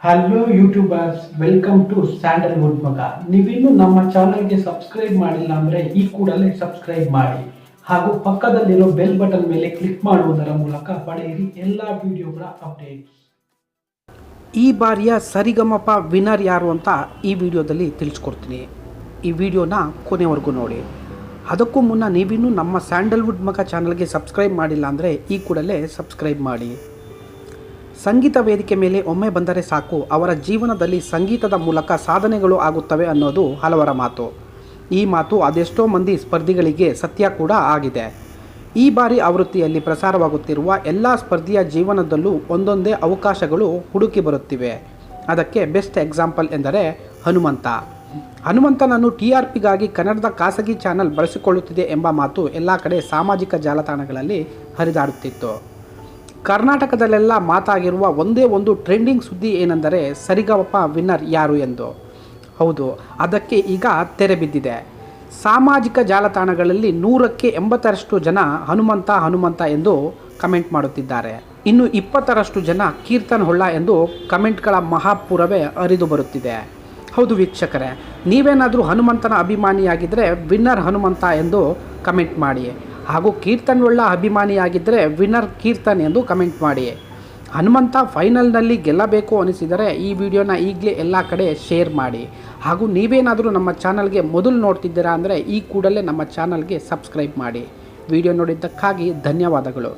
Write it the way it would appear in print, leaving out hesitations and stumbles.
Hello YouTubers, welcome to Sandalwood ಮಗ. ನೀವಿನ್ನೂ ನಮ್ಮ ಚಾನಲ್ಗೆ ಸಬ್ಸ್ಕ್ರೈಬ್ ಮಾಡಿಲ್ಲ ಅಂದರೆ ಈ ಕೂಡಲೇ ಸಬ್ಸ್ಕ್ರೈಬ್ ಮಾಡಿ ಹಾಗೂ ಪಕ್ಕದಲ್ಲಿರೋ ಬೆಲ್ ಬಟನ್ ಮೇಲೆ ಕ್ಲಿಕ್ ಮಾಡುವುದರ ಮೂಲಕ ಪಡೆಯಿರಿ ಎಲ್ಲ ವಿಡಿಯೋಗಳ ಅಪ್ಡೇಟ್ಸ್. ಈ ಬಾರಿಯ ಸರಿಗಮಪ ವಿನ್ನರ್ ಯಾರು ಅಂತ ಈ ವಿಡಿಯೋದಲ್ಲಿ ತಿಳಿಸ್ಕೊಡ್ತೀನಿ. ಈ ವಿಡಿಯೋನ ಕೊನೆವರೆಗೂ ನೋಡಿ. ಅದಕ್ಕೂ ಮುನ್ನ ನೀವಿನ್ನೂ ನಮ್ಮ ಸ್ಯಾಂಡಲ್ವುಡ್ ಮಗ ಚಾನಲ್ಗೆ ಸಬ್ಸ್ಕ್ರೈಬ್ ಮಾಡಿಲ್ಲ ಅಂದರೆ ಈ ಕೂಡಲೇ ಸಬ್ಸ್ಕ್ರೈಬ್ ಮಾಡಿ. ಸಂಗೀತ ವೇದಿಕೆ ಮೇಲೆ ಒಮ್ಮೆ ಬಂದರೆ ಸಾಕು, ಅವರ ಜೀವನದಲ್ಲಿ ಸಂಗೀತದ ಮೂಲಕ ಸಾಧನೆಗಳು ಆಗುತ್ತವೆ ಅನ್ನೋದು ಹಲವರ ಮಾತು. ಈ ಮಾತು ಅದೆಷ್ಟೋ ಮಂದಿ ಸ್ಪರ್ಧಿಗಳಿಗೆ ಸತ್ಯ ಕೂಡ ಆಗಿದೆ. ಈ ಬಾರಿ ಆವೃತ್ತಿಯಲ್ಲಿ ಪ್ರಸಾರವಾಗುತ್ತಿರುವ ಎಲ್ಲ ಸ್ಪರ್ಧಿಯ ಜೀವನದಲ್ಲೂ ಒಂದೊಂದೇ ಅವಕಾಶಗಳು ಹುಡುಕಿ ಬರುತ್ತಿವೆ. ಅದಕ್ಕೆ ಬೆಸ್ಟ್ ಎಕ್ಸಾಂಪಲ್ ಎಂದರೆ ಹನುಮಂತ. ಹನುಮಂತನನ್ನು TRPಗಾಗಿ ಕನ್ನಡದ ಖಾಸಗಿ ಚಾನಲ್ ಬಳಸಿಕೊಳ್ಳುತ್ತಿದೆ ಎಂಬ ಮಾತು ಎಲ್ಲ ಕಡೆ ಸಾಮಾಜಿಕ ಜಾಲತಾಣಗಳಲ್ಲಿ ಹರಿದಾಡುತ್ತಿತ್ತು. ಕರ್ನಾಟಕದಲ್ಲೆಲ್ಲ ಮಾತಾಗಿರುವ ಒಂದೇ ಒಂದು ಟ್ರೆಂಡಿಂಗ್ ಸುದ್ದಿ ಏನೆಂದರೆ ಸರಿಗಮಪ ವಿನ್ನರ್ ಯಾರು ಎಂದು. ಹೌದು, ಅದಕ್ಕೆ ಈಗ ತೆರೆ ಬಿದ್ದಿದೆ. ಸಾಮಾಜಿಕ ಜಾಲತಾಣಗಳಲ್ಲಿ 100ಕ್ಕೆ 80ರಷ್ಟು ಜನ ಹನುಮಂತ ಎಂದು ಕಮೆಂಟ್ ಮಾಡುತ್ತಿದ್ದಾರೆ. ಇನ್ನು 20ರಷ್ಟು ಜನ ಕೀರ್ತನ್ ಹೊಳ್ಳ ಎಂದು ಕಮೆಂಟ್ಗಳ ಮಹಾಪೂರವೇ ಹರಿದು ಬರುತ್ತಿದೆ. ಹೌದು ವೀಕ್ಷಕರೇ, ನೀವೇನಾದರೂ ಹನುಮಂತನ ಅಭಿಮಾನಿಯಾಗಿದ್ದರೆ ವಿನ್ನರ್ ಹನುಮಂತ ಎಂದು ಕಮೆಂಟ್ ಮಾಡಿ, ಹಾಗೂ ಕೀರ್ತನ್ ಹೊಳ್ಳ ಅಭಿಮಾನಿಯಾಗಿದ್ದರೆ ವಿನ್ನರ್ ಕೀರ್ತನ್ ಎಂದು ಕಮೆಂಟ್ ಮಾಡಿ. ಹನುಮಂತ ಫೈನಲ್ನಲ್ಲಿ ಗೆಲ್ಲಬೇಕು ಅನಿಸಿದರೆ ಈ ವಿಡಿಯೋನ ಈಗಲೇ ಎಲ್ಲ ಕಡೆ ಶೇರ್ ಮಾಡಿ. ಹಾಗೂ ನೀವೇನಾದರೂ ನಮ್ಮ ಚಾನಲ್ಗೆ ಮೊದಲು ನೋಡ್ತಿದ್ದೀರಾ ಅಂದರೆ ಈ ಕೂಡಲೇ ನಮ್ಮ ಚಾನಲ್ಗೆ ಸಬ್ಸ್ಕ್ರೈಬ್ ಮಾಡಿ. ವಿಡಿಯೋ ನೋಡಿದ್ದಕ್ಕಾಗಿ ಧನ್ಯವಾದಗಳು.